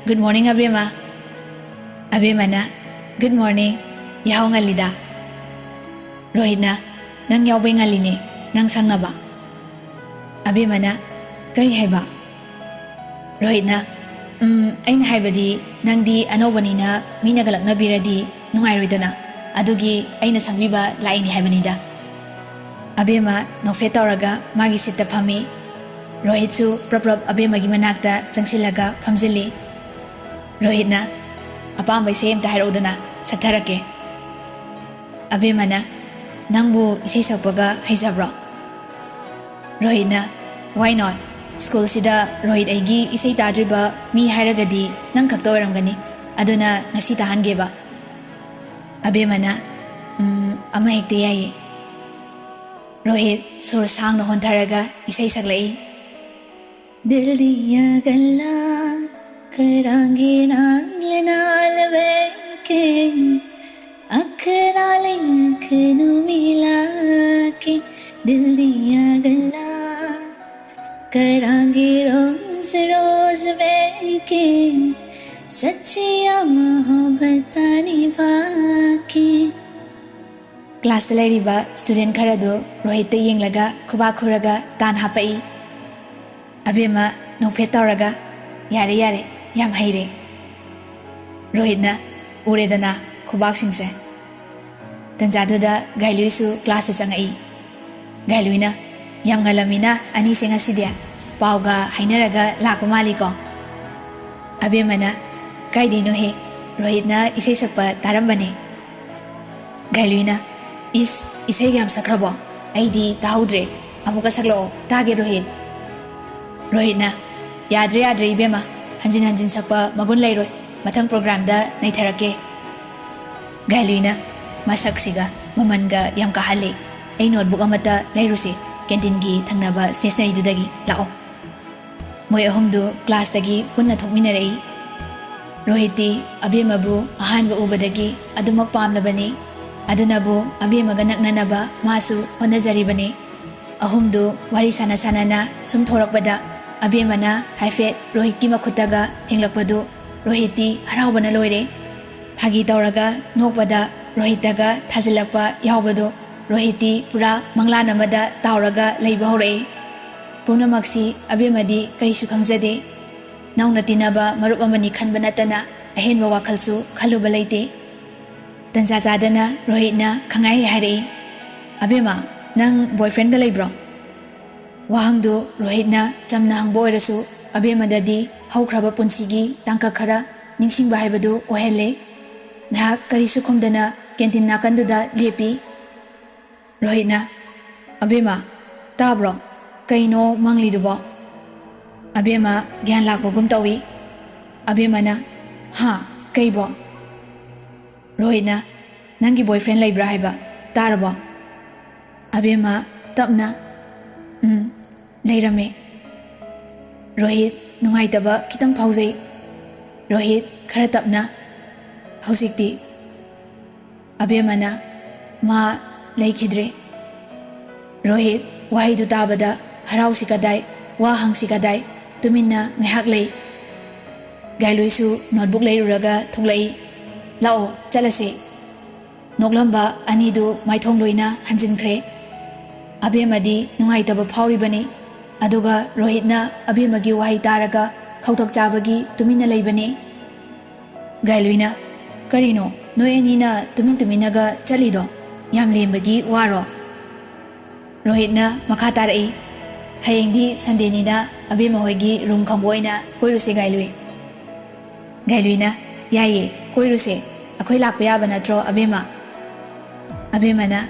ꯒꯨꯗ ꯃꯣꯔꯅꯤꯡ ꯑꯕꯦꯝꯃ. ꯑꯕꯦꯝꯃꯅ, ꯒꯨꯗ ꯃꯣꯔꯅꯤꯡ, ꯌꯥꯍꯧ ꯉꯜꯂꯤꯗ. ꯔꯣꯍꯤꯠꯅ, ꯅꯪ ꯌꯥꯎꯕꯩ ꯉꯜꯂꯤꯅꯦ, ꯅꯪ ꯁꯪꯅꯕ. ꯑꯕꯦꯝꯃꯅ, ꯀꯔꯤ ꯍꯥꯏꯕ? ꯔꯣꯍꯤꯠꯅ, ꯑꯩꯅ ꯍꯥꯏꯕꯗꯤ ꯅꯪꯗꯤ ꯑꯅꯧꯕꯅꯤꯅ ꯃꯤꯅꯒ ꯂꯛꯅꯕꯤꯔꯗꯤ ꯅꯨꯡꯉꯥꯏꯔꯣꯏꯗꯅ, ꯑꯗꯨꯒꯤ ꯑꯩꯅ ꯁꯪꯕꯤꯕ ꯂꯥꯛꯏꯅꯤ ꯍꯥꯏꯕꯅꯤꯗ. ꯑꯕꯦꯝꯃ ꯅꯣꯛꯐꯦꯠ ꯇꯧꯔꯒ ꯃꯥꯒꯤ ꯁꯤꯠꯇ ꯐꯝꯃꯤ. ꯔꯣꯍꯤꯠꯁꯨ ꯄ꯭ꯔꯞ ꯑꯕꯦꯝꯃꯒꯤ ꯃꯅꯥꯛꯇ ꯆꯪꯁꯤꯜꯂꯒ ꯐꯝꯖꯤꯜꯂꯤ. ꯔꯣꯍꯤꯠꯅ, ꯑꯄꯥꯝꯕ ꯏꯁꯩ ꯑꯃꯇ ꯍꯥꯏꯔꯛꯎꯗꯅ ꯁꯛꯊꯔꯛꯀꯦ. ꯑꯕꯦꯝꯃꯅ, ꯅꯪꯕꯨ ꯏꯁꯩ ꯁꯛꯄꯒ ꯍꯩꯖꯕ꯭ꯔꯣ? ꯔꯣꯍꯤꯠꯅ, ꯋꯥꯏ ꯅꯣꯠ? ꯁ꯭ꯀꯨꯜꯁꯤꯗ ꯔꯣꯍꯤꯠ ꯑꯩꯒꯤ ꯏꯁꯩ ꯇꯥꯗ꯭ꯔꯤꯕ ꯃꯤ ꯍꯥꯏꯔꯒꯗꯤ ꯅꯪ ꯈꯛꯇ ꯑꯣꯏꯔꯝꯒꯅꯤ, ꯑꯗꯨꯅ ꯉꯁꯤ ꯇꯥꯍꯟꯒꯦꯕ. ꯑꯕꯦꯝꯃꯅ, ꯑꯃ ꯍꯦꯛꯇ ꯌꯥꯏꯌꯦ. ꯔꯣꯍꯤꯠ ꯁꯨꯔ ꯁꯥꯡꯅ ꯍꯣꯟꯊꯔꯒ ꯏꯁꯩ ꯁꯛꯂꯛꯏ. दिल दिया गल्ला करांगे नाल नाल बैके अख नाल अख नू मिला के दिल दिया गल्ला करांगे रोज रोज बैके सच्चिया मोहब्बता निभा के. क्लास लेरिबा स्टूडेंट खरदो रोहित येंगलगा खुबा खुरगा तान हापई. अबेम्मा नोफेट तौरगा यारे यारे याम हैरे. रोहितना, उरेदना खुबाक सिंगसे. तंजादुदा गाइलुइसु क्लास चंगई. गाइलुइना, याम गलमिना अनि से ngasidia पाउगा हाइनरगा लाकपा मालिको. अबेम्माना, काइदेनो हे, रोहितना इसे सकपा तारंबने. गाइलुइना, इसे याम सख्रबो, अइदी ताहुद्रे, अमुका सकलो तागे रोहित. रोहितना, याद्रे याद्रे इबेमा, हंजिन हंजिन सकपा मगुन लैरोय, मथंग प्रोग्राम दा नैथरके. गाइलुइना, मसक्सिगा ममनगा याम काहले, अइ नोटबुक अमता लैरुसे कैंटीन की थंगनाबा स्टेशनरी दुदगी लाओ. मोय अहुमदु क्लास दगी पुन्ना थोकमिनरई. रोहिती अबेमबु अहानबा उबदगी अदुमक पामलबनी. अदुनबु अबेमगा नकननबा मासु होनजरिबनी. अहुमदु वारी साना सानाना सुम थोरकबदा अबेमना हाइफेट रोहितकी मखुतगा थेंगलकपदु रोहिती हरावबना लोइरे. फागी तौरगा नोकबदा रोहितगा थाजिलकपा यावबदु रोहिती पुरा मंगलान अमदा तावरगा लैबा हौरई. पुनमक्सी अबेमदी करिसु खंगजदे. नौना तिनबा मरुप अमनी खनबा नतना अहेनबा वाखलसु खलुबा लैते. तंजाजादना रोहितना खंगाई हाइरई. अबेमा, नंग बॉयफ्रेंड लेब्रो? वाहंगदु रोहितना चमना हंगबो ओइरसु अबेमददी हौख्रबा पुंसीगी तांका खरा निंगसिंगबा हाइबदु ओहेले. नाहक करिसु खुमदना कैंटीन नाकंदुदा लेपी. रोहितना, अबेमा, ताब्रो? कइनो मंगलीदुबो? अबेमा ज्ञान लाकबगुम तौई. अबेमना, हाँ, कइबो? रोहितना, नंगी बॉयफ्रेंड लेब्रा हाइबा तारबो? अबेमा तपना, लेरमे. रोहित नुंगाइतबा खितंग फाउजै. रोहित खरा तपना, हौजिकती. अबेमना, मा लैखिद्रे. Rohit wahaydu tabada harausi kadai wa hangsi kadai tuminna ngahak lei. Gailui su notebook leiruraga thuklai. Lao chalase. Noklamba anidu maithong loina hanjinkhre. Abemadi nungaitaba phauribani. Aduga Rohitna abemagi wahay taraga khautak chabagi tuminna leibani. Gailuina karino noy anina tuminaga chalido yam lembagi waro. Rohitna makha tarai. Hayengdi Sunday nina abema hoigi room khamboina koiruse gailui. Gailuina yaye koiruse akhoi lakpa yaba natro abema. Abemana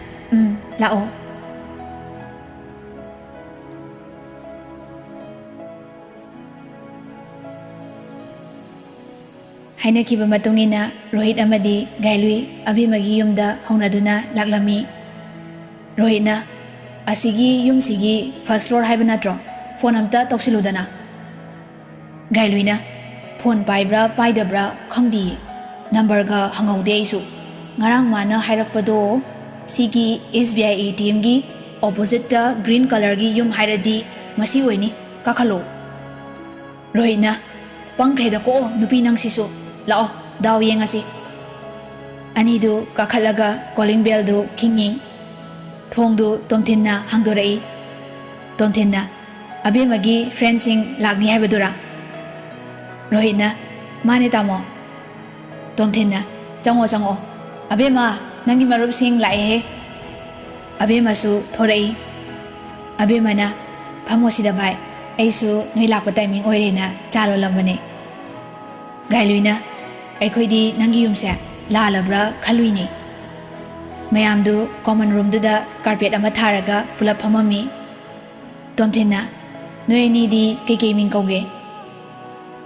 lao. Hainakiba matungina Rohit amadi Gailui abemagi yumda haunaduna laklami. Rohitna asigi yumsigi first floor haiba natro phone amta toksiludana. Gailuina phone paibra paidabra khangdi number ga hangaude isu. Ngarang mana hairakpado sigi SBI ATM gi opposite ta green color gi yum hairadi masi oini kakhalo. Rohitna pangkreda ko nupi nang sisu lao daw yengasi. Anidu kakhalaga calling bell du kingi. Thongdu Tomthinna hangdorai. Tomthinna abemagi friendsing lagni haibadura. Rohitna mane tamo. Tomthinna chango abema nangi marupsing lae he. Abema su thorai. Abemana phamosida bhai aisu noi lakpa timing oirena chalo lambane. Gailuina aikhoidi nangi yumse lalabra khaluini. Mayamdu common room duda carpet ama tharaga pulap phamami. Tomthinna noi ni di keke ming kauge.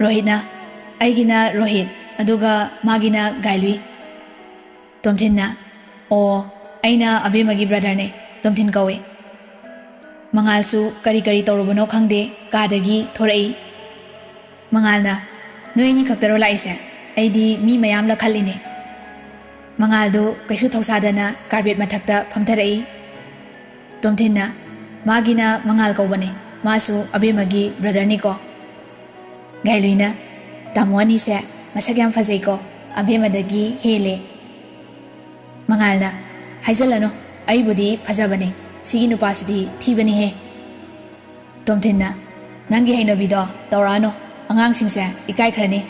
Rohitna aigina Rohit aduga magina Gailui. Tomthinna o aina abemagi brother ne Tomthin kawe. Mangalsu kari tawrubano khangde kadagi thorai. Mangalna noi ni khaktaro laise aidi mi mayam la khalline. Mangaldu kaisu thausadana carpet mathakta phamtharai. Tomthinna magina mangal kaubane masu abemagi brother ni ko. Gailuina tamwani se masak yam phajai ko abemadagi hele. Mangalna haizalano aibudi phajabane sigi nupasidi thibani he. Tomthinna nangi hainabido tawrano angang singse ikai khrani.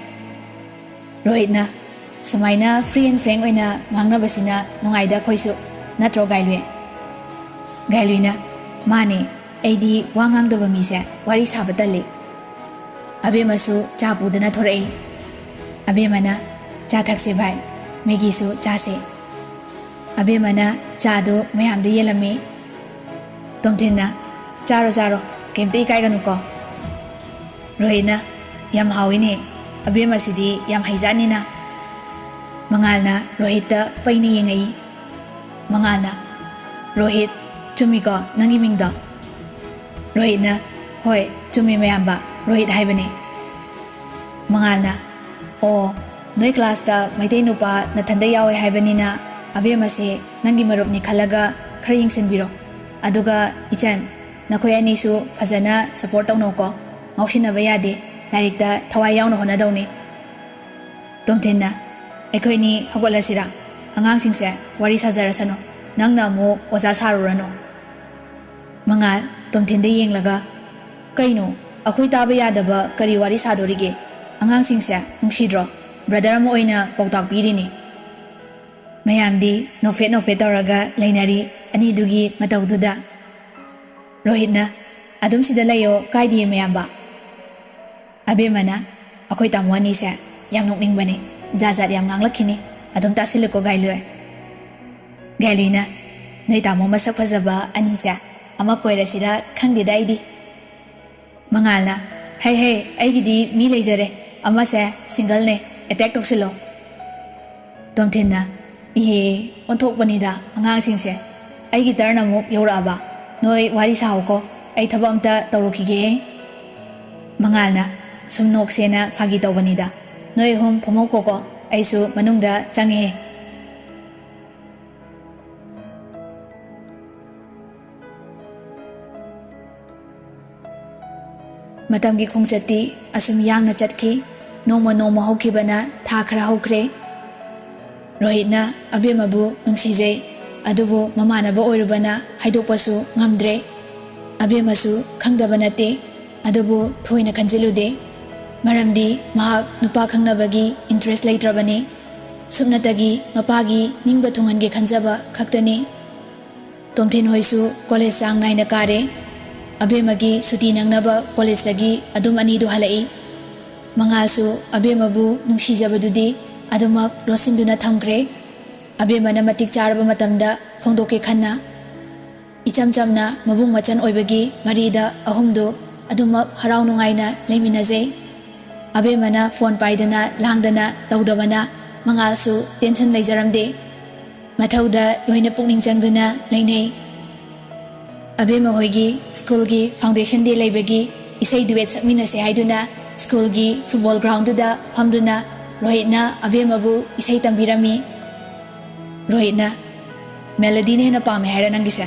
Rohitna sumaina free and frank oina ngangna basina nungaida khoisu natro Gailui. Gailuina mane aidi wangang doba mise wari sabatale. Abemasu cha pudana thorai. Abemana cha thakse bhai megi su cha se. Abemana cha do mayamde yelami. Tomthinna charo kemte ikai ganu ko. Rohitna yam hawine abemasidi yam haizanina. Mangalna Rohita paini yengai. Mangalna Rohit chumi ko nangi mingda. Rohitna hoi chumi mayamba Rohit haibane. Mangalna o noi class ta maitei nupa nathanda yawe haibanina abemase nangi marupni khalaga khara yingsinbiro. Aduga ichan nakhoi ani su phajana support tawno ko ngausinaba yade larikta thawai yawna honadawni. Tomthinna aikhoini hagolasira angang singse wari sajarasano nangna mo oja sarurano. Mangal Tomthinda yenglaga kaino akhoi taba yadaba kari wari sadorige angang singse nungsidro brother mo oina pautak pirini. Mayamdi nofet tawraga lainari ani dugi matawduda. Rohitna adum sida layo kaidi mayamba. Abemana akhoi tamwani se yam nokningbane jajat yam nganglakini adum tasilko Gailui. Gailuina noi tamo masak phajaba ani se ama koirasira khangdida aidi. Mangalna hey aigidi mi leijare ama se single ne attack toksilo. Tomthinna ihe onthokpanida angang singse aigi turn amuk yoraba noi wari sahoko ai thaba amta tawrokige. Mangalna sumnok sena phagi tawbanida noi hum phomoko ko aisu manungda change. ꯃꯇꯝꯒꯤ ꯈꯣꯡꯆꯠꯇꯤ ꯑꯁꯨꯝ ꯌꯥꯡꯅ ꯆꯠꯈꯤ ꯅꯣꯡꯃ ꯅꯣꯡꯃ ꯍꯧꯈꯤꯕꯅ ꯊꯥ ꯈꯔ ꯍꯧꯈ꯭ꯔꯦ ꯔꯣꯍꯤꯠꯅ ꯑꯕꯦꯝꯃꯕꯨ ꯅꯨꯡꯁꯤꯖꯩ ꯑꯗꯨꯕꯨ ꯃꯃꯥꯟꯅꯕ ꯑꯣꯏꯔꯨꯕꯅ ꯍꯥꯏꯗꯣꯛꯄꯁꯨ ꯉꯝꯗ꯭ꯔꯦ ꯑꯕꯦꯝꯃꯁꯨ ꯈꯪꯗꯕ ꯅꯠꯇꯦ ꯑꯗꯨꯕꯨ ꯊꯣꯏꯅ ꯈꯟꯖꯤꯜꯂꯨꯗꯦ ꯃꯔꯝꯗꯤ ꯃꯍꯥꯛ ꯅꯨꯄꯥ ꯈꯪꯅꯕꯒꯤ ꯏꯟꯇꯔꯦꯁ ꯂꯩꯇ꯭ꯔꯕꯅꯤ ꯁꯨꯞꯅꯇꯒꯤ ꯃꯄꯥꯒꯤ ꯅꯤꯡꯕ ꯊꯨꯡꯍꯟꯒꯦ ꯈꯟꯖꯕ ꯈꯛꯇꯅꯤ ꯇꯣꯝꯊꯤꯟ ꯍꯣꯏꯁꯨ ꯀꯣꯂꯦꯖ ꯆꯥꯡ ꯅꯥꯏꯅ ꯀꯥꯔꯦ ꯑꯕꯦꯝꯃꯒꯤ ꯁꯨꯇꯤ ꯅꯪꯅꯕ ꯀꯣꯂꯦꯖꯇꯒꯤ ꯑꯗꯨꯝ ꯑꯅꯤꯗꯨ ꯍꯜꯂꯛꯏ ꯃꯉꯥꯜꯁꯨ ꯑꯕꯦꯝꯃꯕꯨ ꯅꯨꯡꯁꯤꯖꯕꯗꯨꯗꯤ ꯑꯗꯨꯃꯛ ꯂꯣꯠꯁꯤꯟꯗꯨꯅ ꯊꯝꯈ꯭ꯔꯦ ꯑꯕꯦꯝꯃꯅ ꯃꯇꯤꯛ ꯆꯥꯔꯕ ꯃꯇꯝꯗ ꯐꯣꯡꯗꯣꯛꯀꯦ ꯈꯟꯅ ꯏꯆꯝ ꯆꯝꯅ ꯃꯕꯨꯡ ꯃꯆꯟ ꯑꯣꯏꯕꯒꯤ ꯃꯔꯤꯗ ꯑꯍꯨꯝꯗꯨ ꯑꯗꯨꯃꯛ ꯍꯔꯥꯎ ꯅꯨꯡꯉꯥꯏꯅ ꯂꯩꯃꯤꯟꯅꯖꯩ ꯑꯕꯦꯝꯃꯅ ꯐꯣꯟ ꯄꯥꯏꯗꯅ ꯂꯥꯡꯗꯅ ꯇꯧꯗꯕꯅ ꯃꯉꯥꯜꯁꯨ ꯇꯦꯟꯁꯟ ꯂꯩꯖꯔꯝꯗꯦ ꯃꯊꯧꯗ ꯂꯣꯏꯅ ꯄꯨꯛꯅꯤꯡ ꯆꯪꯗꯨꯅ ꯂꯩꯅꯩ ꯑꯕꯦꯝꯃ ꯍꯣꯏꯒꯤ ꯁ꯭ꯀꯨꯜꯒꯤ ꯐꯥꯎꯟꯗꯦꯁꯟ ꯗꯦ ꯂꯩꯕꯒꯤ ꯏꯁꯩ ꯗꯨꯋꯦꯠ ꯁꯛꯃꯤꯟꯅꯁꯦ ꯍꯥꯏꯗꯨꯅ ꯁ꯭ꯀꯨꯜꯒꯤ ꯐꯨꯠꯕꯣꯜ ꯒ꯭ꯔꯥꯎꯟꯗꯨꯗ ꯐꯝꯗꯨꯅ ꯔꯣꯍꯤꯠꯅ ꯑꯕꯦꯝꯃꯕꯨ ꯏꯁꯩ ꯇꯝꯕꯤꯔꯝꯃꯤ ꯔꯣꯍꯤꯠꯅ ꯃꯦꯂꯣꯗꯤꯅ ꯍꯦꯟꯅ ꯄꯥꯝꯃꯦ ꯍꯥꯏꯔ ꯅꯪꯒꯤꯁꯦ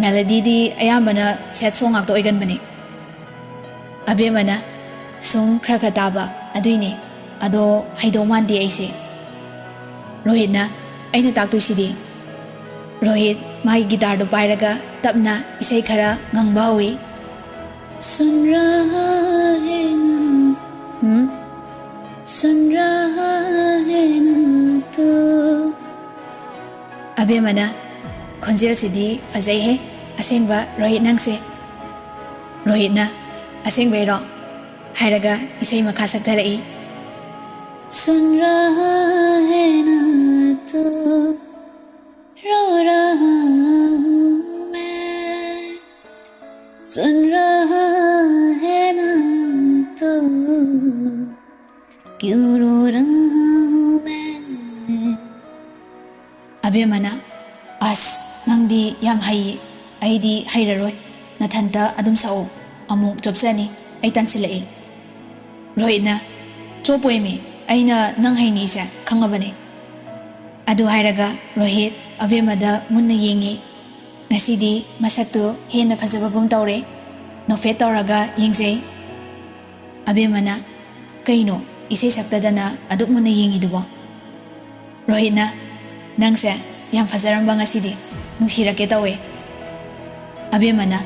ꯃꯦꯂꯣꯗꯤꯗꯤ ꯑꯌꯥꯝꯕꯅ ꯁꯦꯠ ꯁꯣꯡ ꯉꯥꯛꯇ ꯑꯣꯏꯒꯟꯕꯅꯤ ꯑꯕꯦꯝꯃꯅ ꯁꯨꯝ ꯈꯔ ꯈꯔ ꯇꯥꯕ ꯑꯗꯨꯏꯅꯤ ꯑꯗꯣ ꯍꯩꯗꯧ ꯃꯥꯟꯗꯦ ꯑꯩꯁꯦ ꯔꯣꯍꯤꯠꯅ ꯑꯩꯅ ꯇꯥꯛꯇꯣꯏꯁꯤꯗꯤ ꯔꯣꯍꯤꯠ ꯃꯥꯒꯤ ꯒꯤꯇꯥꯔꯗꯨ ꯄꯥꯏꯔꯒ ꯇꯞꯅ ꯏꯁꯩ ꯈꯔ ꯉꯪꯕ ꯍꯧꯏ सुन रहा है ना सुन रहा है ना तो अबेमना खोंजेल सिदी फजै है असेंबा रोहित नंगसे रोहितना असेंबैरो हायरगा इसै मखा सक्थरई सुन रहा है ना तो रो रहा हूँ मैं सुन रहा है ना तो क्यों रो रहा हूँ मैं अबेमना अस नंदी याम हई अईदी हईररोय नथंता अदुम साओ अमुक चोपसनी अई तनसिलई रोहितना चोपोयमी अईना नंग हईनीसे खंगबने अदु हायरगा रोहित अबेमदा मुन्ना येंगी नसीदी मसक्तु हेन्ना फजबगुम तौरे नोफेट तौरगा येंगजै अबेमना कईनो इसे सक्तदना अदुक मुन्ना येंगीदुबो रोहितना नंगसे याम फजरंबा ngasiदी नुंसिरके तौवे अबेमना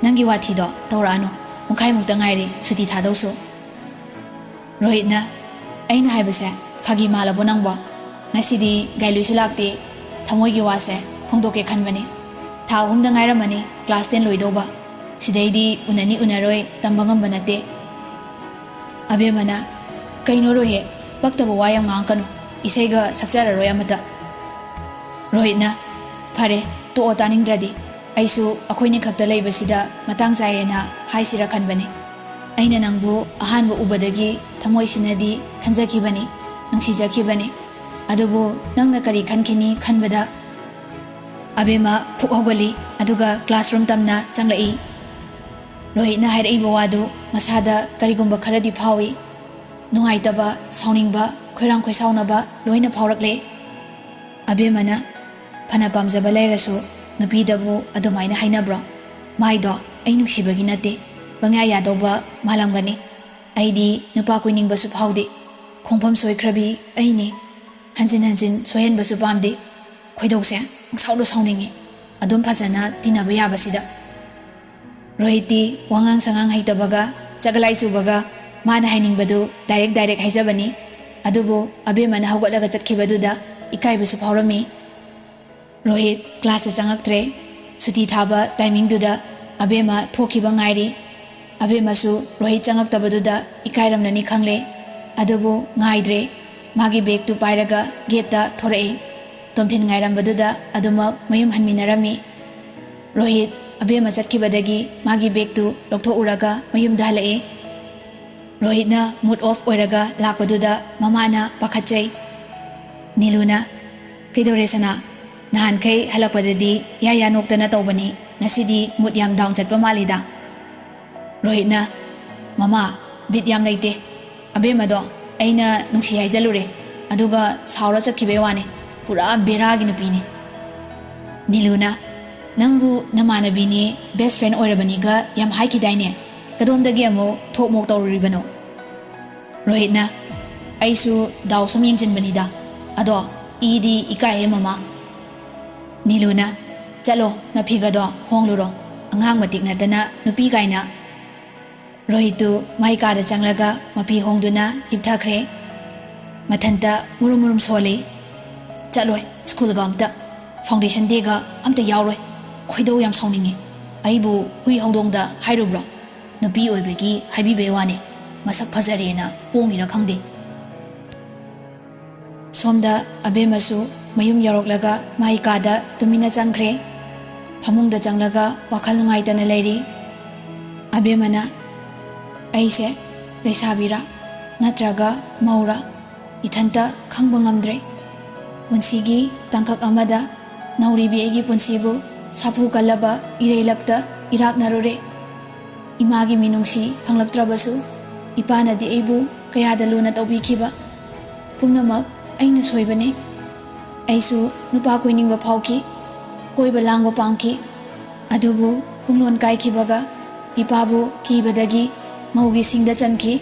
नंगी वाथीदो तौरानो मुखाई मुक्ता ngairi सुती थादौसु रोहितना अैना हाइबसे फागी मालबो नंगबो ngasiदी गाइलुसु लाक्ते थमोइगी वासे फोंदोके खनबने था अहुमदा ngaइरमनी क्लास 10 लोइदौबा सिदैदी उननी उनरोय तंबंगम बनते अबेमना कइनो रोहे पक्तबो वायम ngang इसैगा सक्चररोय अमता रोहितना फरे तो तानिंद्रदी अइसु अखोइनि खक्ता लैबसिदा मतंग जायेना हाइसिरा खनबने अैना नंगबु अहानबो उबदगी थमोइसिनदी खंजखिबनी नुंसिजखिबनी अदुबु नंगना करी खनखिनी खनबदा अबेमा फुक होगली अदुगा क्लासरूम तमना चंगलई रोहितना हाइरइबो वादु मसादा करिगुंबा खरदी फावी नुंगाइतबा साउनिंगबा खोरांग खोइसाउनबा लोइना फावरकले अबेमना फना पामजबा लैरसु नुपीदबु अदुमाइना हाइनब्रो माइदो अई नुसिबगी नते पंगा यादौबा मालमगनी अईदी नुपा कोइनिंगबसु फावदे खोंफम सोइख्रबी अईनी हंजिन हंजिन सोहेनबसु पामदे खोइदौसे साउदो साउनिंगी अदुम फजना तिनबा याबसिदा रोहिती वांगांग संगांग हैतबगा चगलाई सुबगा माना हाइनिंगबदु डायरेक्ट डायरेक्ट हाइजबनी अदुबु अबेमना हौगतलगा चटखिबदुदा इकाइबसु फावरमी रोहित क्लास चंगक्त्रे सुती थाबा टाइमिंगदुदा अबेमा थोखिबा ngairi अबेमासु रोहित चंगक्तबदुदा इकाइरमननी खंगले अदुबु ngaidre मागी बेग तु पाइरगा गेटा थोरई तोमथिन ngairambadुदा अदुमक मयुम हनमिनरमी रोहित अबेमा चटखिबदगी मागी बेग तु लोकथोउरगा मयुमदा हलए रोहितना मूड ऑफ ओइरगा लाकपदुदा ममाना पाखचै नीलुना कैदोरेसना नहानखै हलकपददी या नोक्तना तौबनी नसिदी मूड याम डाउन चटपा मालिदा रोहितना ममा बिट याम लैते अबेमदो अैना नुंसी हाइजलुरे अदुगा साउरा चटखिबे वाने पुरा बेरागी नुपीने नीलुना नंगु नमानबीनी बेस्ट फ्रेंड ओइरबनीगा याम हाइखिदाइने ꯀꯗꯣꯝꯗꯒꯤ ꯑꯃꯨꯛ ꯊꯣꯛꯃꯣꯛ ꯇꯧꯔꯨꯔꯤꯕꯅꯣ? ꯔꯣꯍꯤꯠꯅ ꯑꯩꯁꯨ ꯗꯥꯎ ꯁꯨꯝ ꯌꯦꯡꯁꯤꯟꯕꯅꯤꯗ, ꯑꯗꯣ ꯏꯗꯤ ꯏꯀꯥꯏꯌꯦ ꯃꯃꯥ꯫ ꯅꯤꯂꯨꯅ ꯆꯠꯂꯣ ꯅꯐꯤꯒꯗꯣ ꯍꯣꯡꯂꯨꯔꯣ, ꯑꯉꯥꯡ ꯃꯇꯤꯛ ꯅꯠꯇꯅ ꯅꯨꯄꯤ ꯀꯥꯏꯅ꯫ ꯔꯣꯍꯤꯠꯇꯨ ꯃꯥꯏ ꯀꯥꯗ ꯆꯪꯂꯒ ꯃꯐꯤ ꯍꯣꯡꯗꯨꯅ ꯍꯤꯞꯊꯈ꯭ꯔꯦ꯫ ꯃꯊꯟꯇ ꯃꯨꯔꯨꯝ ꯃꯨꯔꯨꯝ ꯁꯣꯜꯂꯤ꯫ ꯆꯠꯂꯣꯏ ꯁ꯭ꯀꯨꯜꯒ ꯑꯝꯇ, ꯐꯥꯎꯟꯗꯦꯁꯟ ꯗꯦꯒ ꯑꯝꯇ ꯌꯥꯎꯔꯣꯏ, ꯈꯣꯏꯗꯧ ꯌꯥꯝ ꯁꯥꯎꯅꯤꯡꯉꯤ꯫ ꯑꯩꯕꯨ ꯍꯨꯏ ꯍꯧꯗꯣꯡꯗ ꯍꯥꯏꯔꯨꯕ꯭ꯔꯣ? ꯅꯨꯄꯤ ꯑꯣꯏꯕꯒꯤ ꯍꯥꯏꯕꯤꯕꯩ ꯋꯥꯅꯤ, ꯃꯁꯛ ꯐꯖꯔꯦꯅ ꯄꯣꯡꯉꯤꯔ ꯈꯪꯗꯦ꯫ ꯁꯣꯝꯗ ꯑꯕꯦꯝꯃꯁꯨ ꯃꯌꯨꯝ ꯌꯧꯔꯛꯂꯒ ꯃꯥꯏ ꯀꯥꯗ ꯇꯨꯃꯤꯟꯅ ꯆꯪꯈ꯭ꯔꯦ꯫ ꯐꯃꯨꯡꯗ ꯆꯪꯂꯒ ꯋꯥꯈꯜ ꯅꯨꯡꯉꯥꯏꯇꯅ ꯂꯩꯔꯤ꯫ ꯑꯕꯦꯝꯃꯅ ꯑꯩꯁꯦ ꯂꯩꯁꯥꯕꯤꯔꯥ ꯅꯠꯇ꯭ꯔꯒ ꯃꯧꯔꯥ ꯏꯊꯟꯇ ꯈꯪꯕ ꯉꯝꯗ꯭ꯔꯦ꯫ ꯄꯨꯟꯁꯤꯒꯤ ꯇꯥꯡꯀꯛ ꯑꯃꯗ ꯅꯧꯔꯤꯕꯤ ꯑꯩꯒꯤ ꯄꯨꯟꯁꯤꯕꯨ ꯁꯥꯐꯨ ꯀꯜꯂꯕ ꯏꯔꯩꯂꯛꯇ ꯏꯔꯥꯛꯅꯔꯨꯔꯦ꯫ ꯏꯃꯥꯒꯤ ꯃꯤꯅꯨꯡꯁꯤ ꯐꯪꯂꯛꯇ꯭ꯔꯕꯁꯨ ꯏꯄꯥꯅꯗꯤ ꯑꯩꯕꯨ ꯀꯌꯥꯗ ꯂꯨꯅ ꯇꯧꯕꯤꯈꯤꯕ꯫ ꯄꯨꯝꯅꯃꯛ ꯑꯩꯅ ꯁꯣꯏꯕꯅꯤ꯫ ꯑꯩꯁꯨ ꯅꯨꯄꯥ ꯀꯣꯏꯅꯤꯡꯕ ꯐꯥꯎꯈꯤ, ꯀꯣꯏꯕ ꯂꯥꯡꯕ ꯄꯥꯝꯈꯤ꯫ ꯑꯗꯨꯕꯨ ꯄꯨꯡꯂꯣꯟ ꯀꯥꯏꯈꯤꯕꯒ ꯏꯄꯥꯕꯨ ꯀꯤꯕꯗꯒꯤ ꯃꯧꯒꯤ ꯁꯤꯡꯗ ꯆꯟꯈꯤ꯫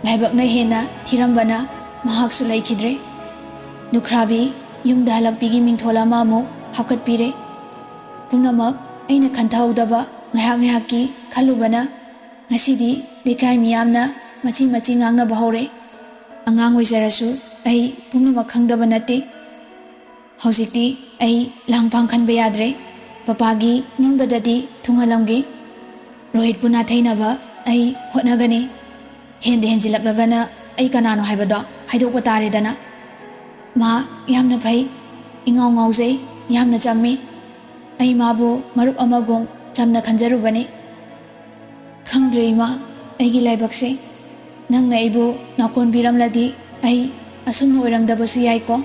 ꯂꯥꯏꯕꯛꯅ ꯍꯦꯟꯅ ꯊꯤꯔꯝꯕꯅ ꯃꯍꯥꯛꯁꯨ ꯂꯩꯈꯤꯗ꯭ꯔꯦ꯫ ꯂꯨꯈ꯭ꯔꯥꯕꯤ ꯌꯨꯝꯗ ꯍꯜꯂꯛꯄꯤꯒꯤ ꯃꯤꯡꯊꯣꯜ ꯑꯃ ꯑꯃꯨꯛ ꯍꯥꯞꯀꯠꯄꯤꯔꯦ꯫ ꯄꯨꯝꯅꯃꯛ ꯑꯩꯅ ꯈꯟꯊꯍꯧꯗꯕ ꯉꯥꯏꯍꯥꯛ ꯉꯥꯏꯍꯥꯛꯀꯤ ꯈꯜꯂꯨꯕꯅ ꯉꯁꯤꯗꯤ ꯂꯩꯀꯥꯏ ꯃꯤꯌꯥꯝꯅ ꯃꯆꯤ ꯃꯆꯤ ꯉꯥꯡꯅꯕ ꯍꯧꯔꯦ꯫ ꯑꯉꯥꯡ ꯑꯣꯏꯖꯔꯁꯨ ꯑꯩ ꯄꯨꯝꯅꯃꯛ ꯈꯪꯗꯕ ꯅꯠꯇꯦ꯫ ꯍꯧꯖꯤꯛꯇꯤ ꯑꯩ ꯂꯥꯡꯐꯥꯡ ꯈꯟꯕ ꯌꯥꯗ꯭ꯔꯦ꯫ ꯄꯄꯥꯒꯤ ꯅꯤꯡꯕꯗꯗꯤ ꯊꯨꯡꯍꯜꯂꯝꯒꯦ꯫ ꯔꯣꯍꯤꯠꯄꯨ ꯅꯥꯊꯩꯅꯕ ꯑꯩ ꯍꯣꯠꯅꯒꯅꯤ꯫ ꯍꯦꯟꯗ ꯍꯦꯟꯖꯤꯜꯂꯛꯂꯒꯅ ꯑꯩ ꯀꯅꯥꯅꯣ ꯍꯥꯏꯕꯗꯣ ꯍꯥꯏꯗꯣꯛꯄ ꯇꯥꯔꯦꯗꯅ꯫ ꯃꯥ ꯌꯥꯝꯅ ꯐꯩ, ꯏꯉꯥꯎ ꯉꯥꯎꯖꯩ, ꯌꯥꯝꯅ ꯆꯝꯃꯤ꯫ ꯑꯩ ꯃꯥꯕꯨ ꯃꯔꯨꯞ ꯑꯃꯒꯨꯝ ꯆꯝꯅ ꯈꯟꯖꯔꯨꯕꯅꯤ꯫ ꯈꯪꯗ꯭ꯔꯦ ꯏꯃꯥ, ꯑꯩꯒꯤ ꯂꯥꯏꯕꯛꯁꯦ꯫ ꯅꯪꯅ ꯑꯩꯕꯨ ꯅꯥꯀꯣꯟꯕꯤꯔꯝꯂꯗꯤ ꯑꯩ ꯑꯁꯨꯝꯅ ꯑꯣꯏꯔꯝꯗꯕꯁꯨ ꯌꯥꯏꯀꯣ꯫